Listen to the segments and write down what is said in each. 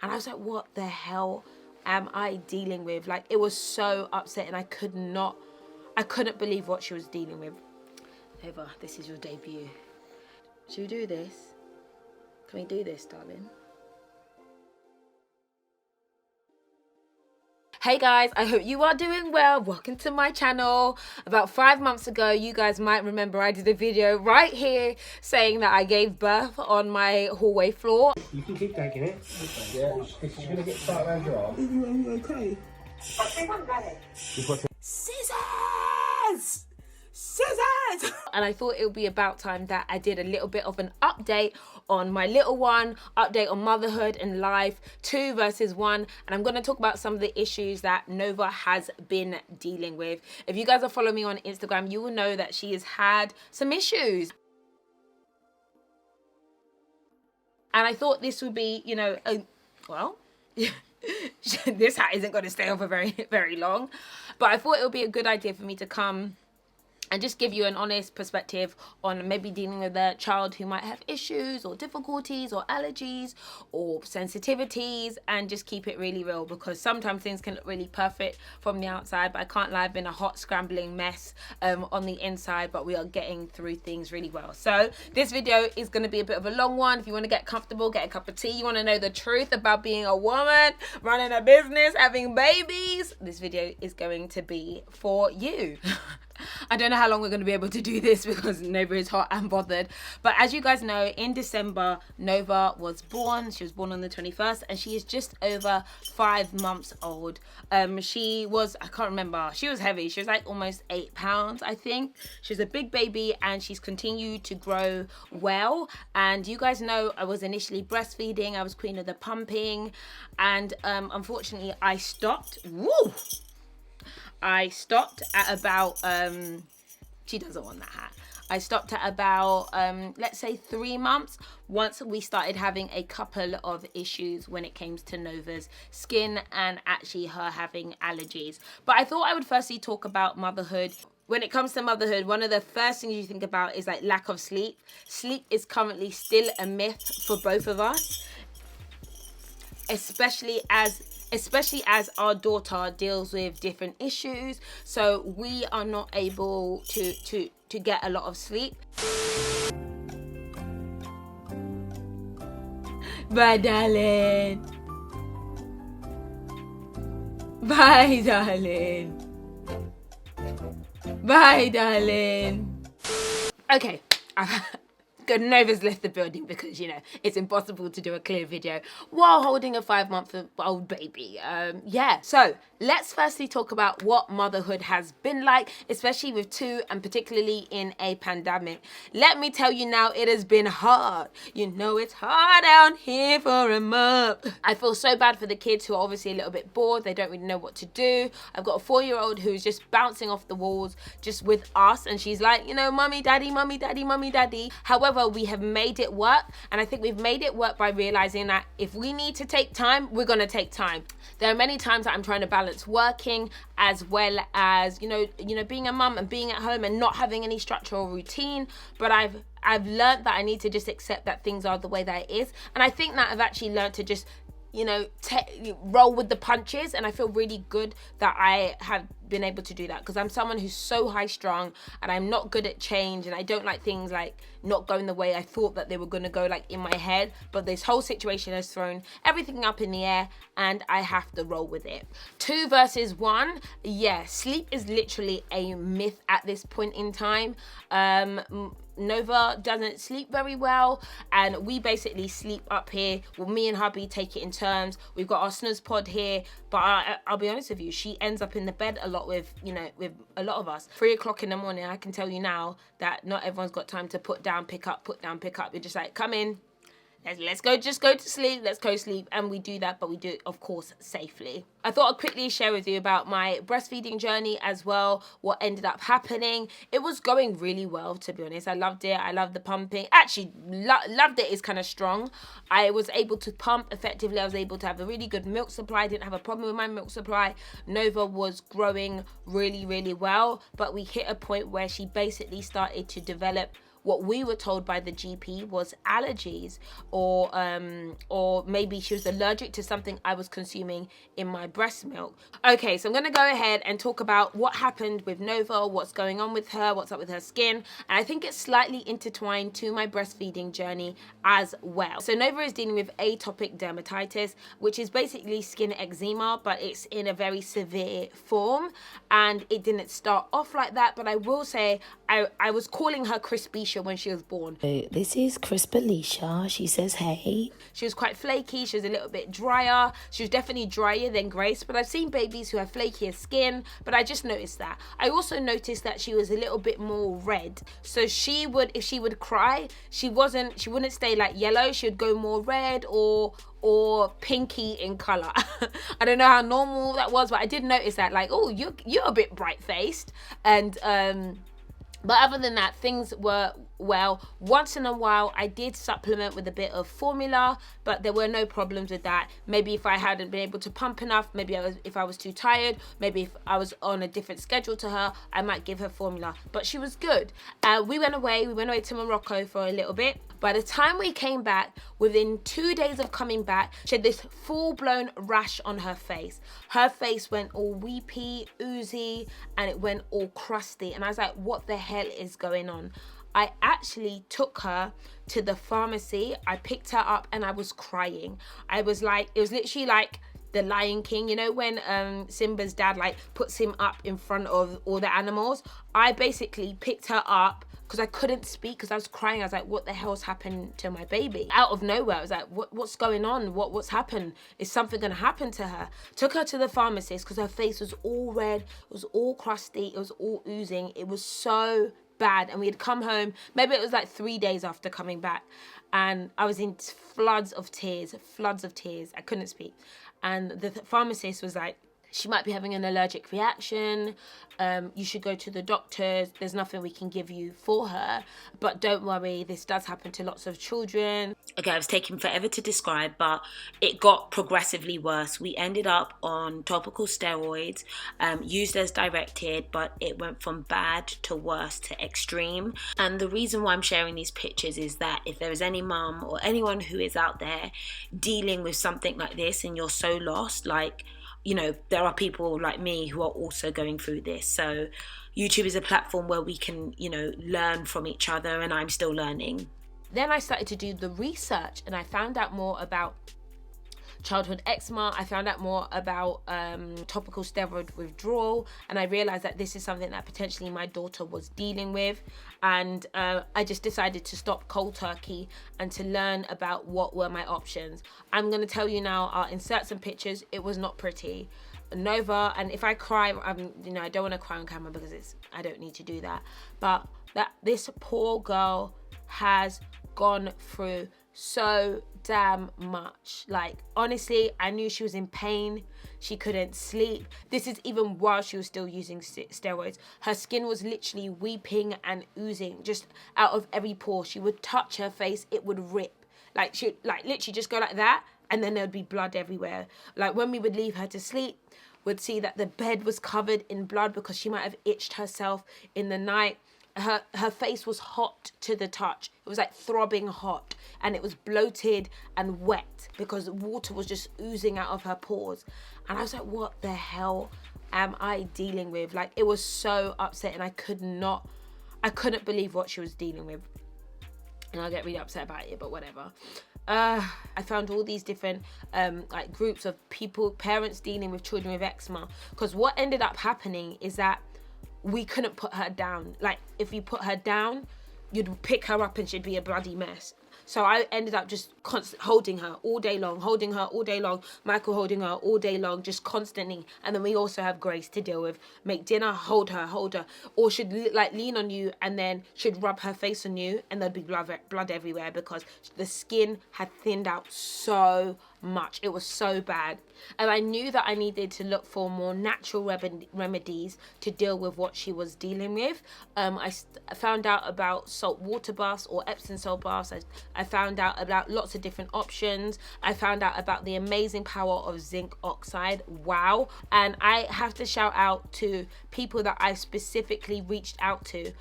And I was like, what the hell am I dealing with? Like, it was so upsetting. I couldn't believe what she was dealing with. Nova, this is your debut. Should we do this? Can we do this, darling? Hey guys, I hope you are doing well. Welcome to my channel. About 5 months ago, you guys might remember I did a video right here saying that I gave birth on my hallway floor. You can keep taking it. Yeah, she's going to get tight around your arm. Are you okay? I think I'm ready. Scissors! Scissors! And I thought it would be about time that I did a little bit of an update on my little one, update on motherhood and life, 2 versus 1. And I'm going to talk about some of the issues that Nova has been dealing with. If you guys are following me on Instagram, you will know that she has had some issues. And I thought this would be, you know, this hat isn't going to stay on for very, very long. But I thought it would be a good idea for me to come and just give you an honest perspective on maybe dealing with a child who might have issues or difficulties or allergies or sensitivities, and just keep it really real, because sometimes things can look really perfect from the outside, but I can't lie, I've been a hot scrambling mess on the inside, but we are getting through things really well. So this video is going to be a bit of a long one. If you want to get comfortable, get a cup of tea, you want to know the truth about being a woman, running a business, having babies, this video is going to be for you. I don't know how long we're going to be able to do this because Nova is hot and bothered. But as you guys know, in December, Nova was born. She was born on the 21st and she is just over 5 months old. She was, I can't remember, she was heavy. She was like almost 8 pounds, I think. She's a big baby and she's continued to grow well. And you guys know I was initially breastfeeding. I was queen of the pumping. And unfortunately, I stopped. Woo! I stopped at about, she doesn't want that hat. I stopped at about, let's say 3 months, once we started having a couple of issues when it came to Nova's skin and actually her having allergies. But I thought I would firstly talk about motherhood. When it comes to motherhood, one of the first things you think about is like lack of sleep. Sleep is currently still a myth for both of us, especially as our daughter deals with different issues, so we are not able to get a lot of sleep. Bye, darling. Bye, darling. Bye, darling. Okay. Good, Nova's left the building because, you know, it's impossible to do a clear video while holding a 5-month-old baby. Yeah, so let's firstly talk about what motherhood has been like, especially with 2 and particularly in a pandemic. Let me tell you now, it has been hard. You know, it's hard out here for a mom. I feel so bad for the kids who are obviously a little bit bored. They don't really know what to do. I've got a 4-year-old who's just bouncing off the walls just with us, and she's like, you know, mommy, daddy, mommy, daddy, mommy, daddy. However, we have made it work, and I think we've made it work by realizing that if we need to take time, we're gonna take time. There are many times that I'm trying to balance working as well as, you know, being a mum and being at home and not having any structure or routine, but I've learned that I need to just accept that things are the way that it is, and I think that I've actually learned to just, you know, roll with the punches, and I feel really good that I have been able to do that, because I'm someone who's so high strung and I'm not good at change, and I don't like things like not going the way I thought that they were going to go, like in my head. But this whole situation has thrown everything up in the air and I have to roll with it. 2 versus 1, yeah, sleep is literally a myth at this point in time. Nova doesn't sleep very well, and we basically sleep up here. Well, me and hubby take it in turns. We've got our snooze pod here, but I'll be honest with you, she ends up in the bed a lot with, you know, with a lot of us. 3 o'clock in the morning, I can tell you now that not everyone's got time to put down, pick up, put down, pick up. You're just like, come in. Let's go, just go to sleep, let's go sleep. And we do that, but we do it, of course, safely. I thought I'd quickly share with you about my breastfeeding journey as well, what ended up happening. It was going really well, to be honest. I loved it. I loved the pumping. Actually, loved it is kind of strong. I was able to pump effectively. I was able to have a really good milk supply. I didn't have a problem with my milk supply. Nova was growing really, really well, but we hit a point where she basically started to develop what we were told by the GP was allergies, or maybe she was allergic to something I was consuming in my breast milk. Okay, so I'm gonna go ahead and talk about what happened with Nova, what's going on with her, what's up with her skin, and I think it's slightly intertwined to my breastfeeding journey as well. So Nova is dealing with atopic dermatitis, which is basically skin eczema, but it's in a very severe form, and it didn't start off like that, but I will say I was calling her Crispisha when she was born. This is Crispalisha. She says hey. She was quite flaky, she was a little bit drier. She was definitely drier than Grace, but I've seen babies who have flakier skin, but I just noticed that. I also noticed that she was a little bit more red. So she would, if she would cry, she wouldn't stay like yellow, she would go more red or pinky in color. I don't know how normal that was, but I did notice that, like, oh, you're a bit bright faced. And but other than that, things were well. Once in a while, I did supplement with a bit of formula, but there were no problems with that. Maybe if I hadn't been able to pump enough, maybe if I was too tired, maybe if I was on a different schedule to her, I might give her formula. But she was good. We went away to Morocco for a little bit. By the time we came back, within 2 days of coming back, she had this full-blown rash on her face. Her face went all weepy, oozy, and it went all crusty. And I was like, what the hell is going on? I actually took her to the pharmacy. I picked her up and I was crying. I was like, it was literally like the Lion King, you know, when Simba's dad like puts him up in front of all the animals. I basically picked her up because I couldn't speak because I was crying. I was like, what the hell's happened to my baby? Out of nowhere, I was like, what's going on? What's happened? Is something going to happen to her? Took her to the pharmacist because her face was all red, it was all crusty, it was all oozing. It was so bad. And we had come home, maybe it was like 3 days after coming back, and I was in floods of tears. I couldn't speak. And the pharmacist was like, she might be having an allergic reaction. You should go to the doctors. There's nothing we can give you for her. But don't worry, this does happen to lots of children. Okay, it was taking forever to describe, but it got progressively worse. We ended up on topical steroids, used as directed, but it went from bad to worse to extreme. And the reason why I'm sharing these pictures is that if there is any mum or anyone who is out there dealing with something like this and you're so lost, like, you know, there are people like me who are also going through this. So YouTube is a platform where we can, you know, learn from each other, and I'm still learning. Then I started to do the research and I found out more about childhood eczema. I found out more about topical steroid withdrawal, and I realized that this is something that potentially my daughter was dealing with. And I just decided to stop cold turkey and to learn about what were my options. I'm going to tell you now, I'll insert some pictures. It was not pretty. Nova, and if I cry, I don't want to cry on camera because I don't need to do that. But this poor girl has gone through so damn much. Like, honestly, I knew she was in pain. She couldn't sleep. This is even while she was still using steroids. Her skin was literally weeping and oozing just out of every pore. She would touch her face, it would rip. Like, she literally just go like that, and then there would be blood everywhere. Like, when we would leave her to sleep, we'd see that the bed was covered in blood because she might have itched herself in the night. Her face was hot to the touch. It was like throbbing hot, and it was bloated and wet because water was just oozing out of her pores. And I was like, what the hell am I dealing with? Like, it was so upsetting. I couldn't believe what she was dealing with. And I'll get really upset about it, but whatever. I found all these different like groups of people, parents dealing with children with eczema. Because what ended up happening is that we couldn't put her down. Like, if you put her down, you'd pick her up and she'd be a bloody mess. So I ended up just holding her all day long, Michael holding her all day long, just constantly. And then we also have Grace to deal with. Make dinner, hold her. Or she'd like lean on you and then she'd rub her face on you and there'd be blood everywhere because the skin had thinned out so much. It was so bad. And I knew that I needed to look for more natural remedies to deal with what she was dealing with. I found out about salt water baths or Epsom salt baths. I found out about lots of different options. I found out about the amazing power of zinc oxide. Wow. And I have to shout out to people that I specifically reached out to.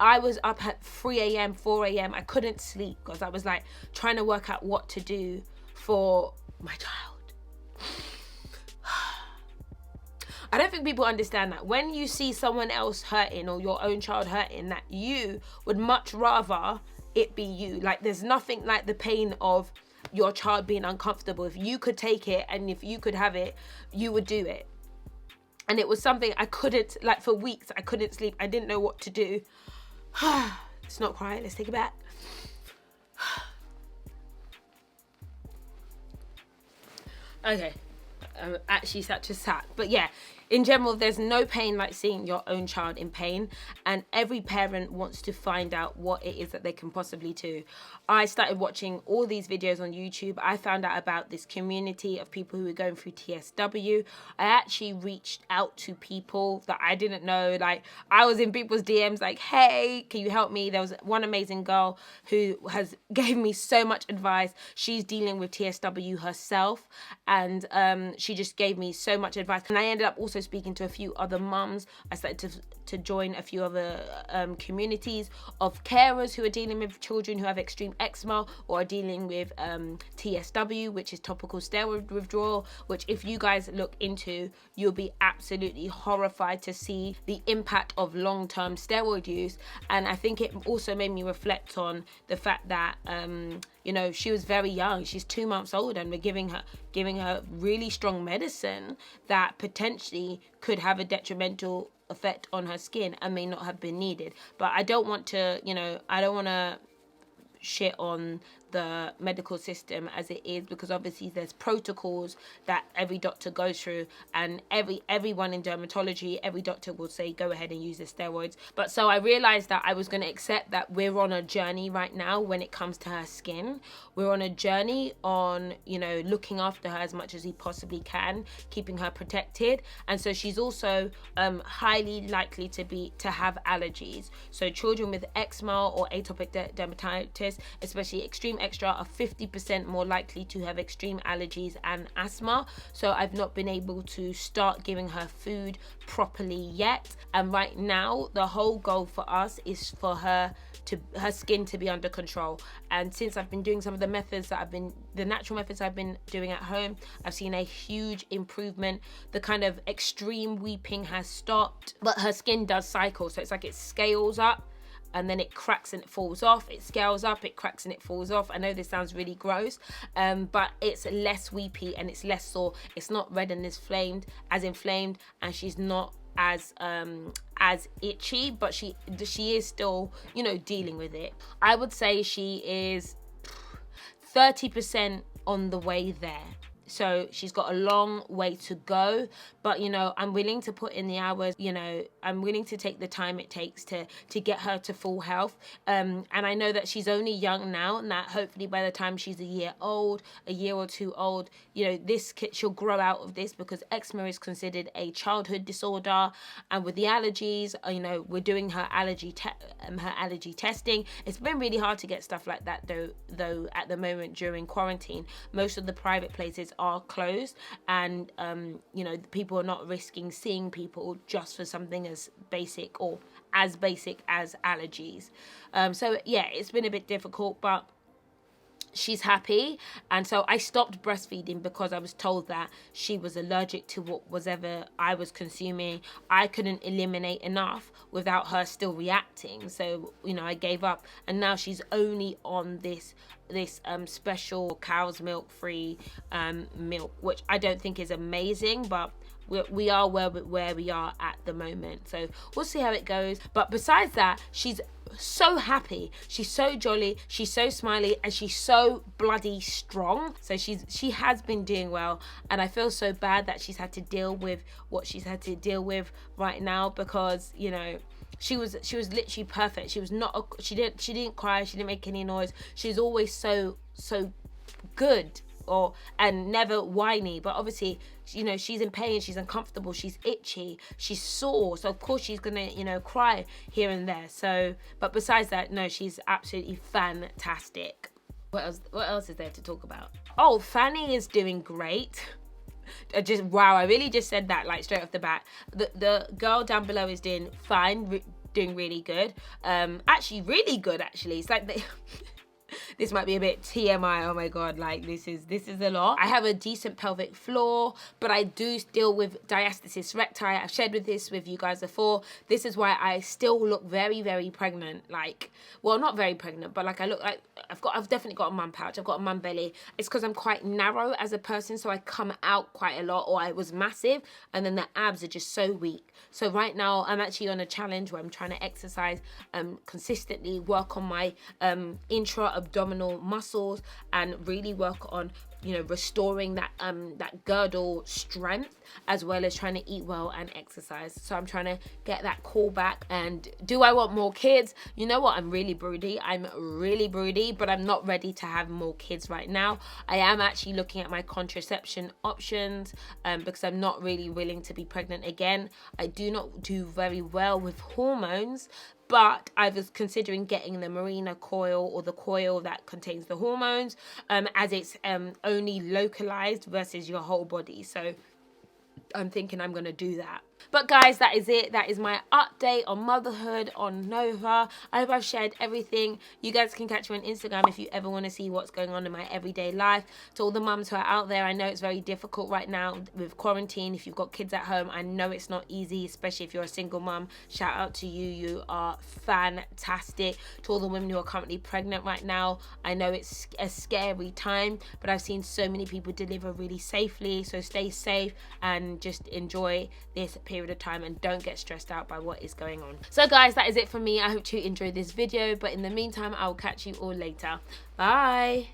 I was up at 3 a.m., 4 a.m. I couldn't sleep because I was like trying to work out what to do for my child. I don't think people understand that when you see someone else hurting or your own child hurting, that you would much rather it be you. Like, there's nothing like the pain of your child being uncomfortable. If you could take it and if you could have it, you would do it. And it was something I couldn't, like, for weeks I couldn't sleep. I didn't know what to do. Let's not cry, let's take it back. Okay, I'm actually such a sap. But yeah, in general, there's no pain like seeing your own child in pain, and every parent wants to find out what it is that they can possibly do. I started watching all these videos on YouTube. I found out about this community of people who were going through TSW. I actually reached out to people that I didn't know. Like, I was in people's DMs like, hey, can you help me? There was one amazing girl who gave me so much advice. She's dealing with TSW herself, and she just gave me so much advice. And I ended up also speaking to a few other mums. I started to join a few other communities of carers who are dealing with children who have extreme eczema or are dealing with TSW, which is topical steroid withdrawal, which if you guys look into, you'll be absolutely horrified to see the impact of long-term steroid use. And I think it also made me reflect on the fact that you know, she was very young. She's 2 months old, and we're giving her really strong medicine that potentially could have a detrimental effect on her skin and may not have been needed. But I don't want to, you know, I don't want to shit on the medical system as it is, because obviously there's protocols that every doctor goes through, and everyone in dermatology, every doctor will say go ahead and use the steroids. But so I realized that I was going to accept that we're on a journey right now when it comes to her skin. We're on a journey on, you know, looking after her as much as we possibly can, keeping her protected. And so she's also highly likely to have allergies. So children with eczema or atopic dermatitis, especially extreme extra, are 50% more likely to have extreme allergies and asthma. So I've not been able to start giving her food properly yet. And right now, the whole goal for us is for her skin to be under control. And since I've been doing some of the natural methods I've been doing at home, I've seen a huge improvement. The kind of extreme weeping has stopped, but her skin does cycle. So it's like it scales up, and then it cracks and it falls off. It scales up, it cracks and it falls off. I know this sounds really gross, but it's less weepy and it's less sore. It's not red and as inflamed, and she's not as itchy, but she is still, you know, dealing with it. I would say she is 30% on the way there. So she's got a long way to go, but, you know, I'm willing to put in the hours, you know, I'm willing to take the time it takes to get her to full health. And I know that she's only young now, and that hopefully by the time she's a year or two old, you know, she'll grow out of this, because eczema is considered a childhood disorder. And with the allergies, you know, we're doing her allergy testing. It's been really hard to get stuff like that though at the moment during quarantine. Most of the private places are closed, and you know, people are not risking seeing people just for something as basic as allergies. So yeah, it's been a bit difficult, but she's happy. And so I stopped breastfeeding because I was told that she was allergic to whatever I was consuming. I couldn't eliminate enough without her still reacting. So, you know, I gave up, and now she's only on this special cow's milk free milk, which I don't think is amazing, but we are where we are at the moment. So we'll see how it goes. But besides that, she's so happy, she's so jolly, she's so smiley, and she's so bloody strong. So she has been doing well, and I feel so bad that she's had to deal with what she's had to deal with right now, because, you know, she was literally perfect. She didn't cry, she didn't make any noise. She's always so good and never whiny. But obviously, you know, she's in pain, she's uncomfortable, she's itchy, she's sore, so of course she's gonna, you know, cry here and there. So, but besides that, no, she's absolutely fantastic. What else is there to talk about? Oh, Fanny is doing great. I really just said that like straight off the bat. The girl down below is doing fine, doing really good. Actually really good actually. It's like they this might be a bit TMI, oh my god, like this is a lot. I have a decent pelvic floor, but I do deal with diastasis recti. I've shared this with you guys before. This is why I still look very, very pregnant. Like, well, not very pregnant, but like I look like I've definitely got a mum pouch. I've got a mum belly. It's because I'm quite narrow as a person, so I come out quite a lot, or I was massive, and then the abs are just so weak. So right now I'm actually on a challenge where I'm trying to exercise consistently, work on my intra-abdominal muscles, and really work on, you know, restoring that that girdle strength, as well as trying to eat well and exercise. So I'm trying to get that call back. And do I want more kids? You know what, I'm really broody, but I'm not ready to have more kids right now. I am actually looking at my contraception options because I'm not really willing to be pregnant again. I do not do very well with hormones, but I was considering getting the Mirena coil, or the coil that contains the hormones, as it's only localized versus your whole body. So I'm thinking I'm going to do that. But guys, that is it. That is my update on motherhood on Nova. I hope I've shared everything. You guys can catch me on Instagram if you ever want to see what's going on in my everyday life. To all the mums who are out there, I know it's very difficult right now with quarantine. If you've got kids at home, I know it's not easy, especially if you're a single mum. Shout out to you. You are fantastic. To all the women who are currently pregnant right now, I know it's a scary time, but I've seen so many people deliver really safely. So stay safe and just enjoy this period of time, and don't get stressed out by what is going on. So guys, that is it for me. I hope you enjoyed this video, but in the meantime, I will catch you all later. Bye.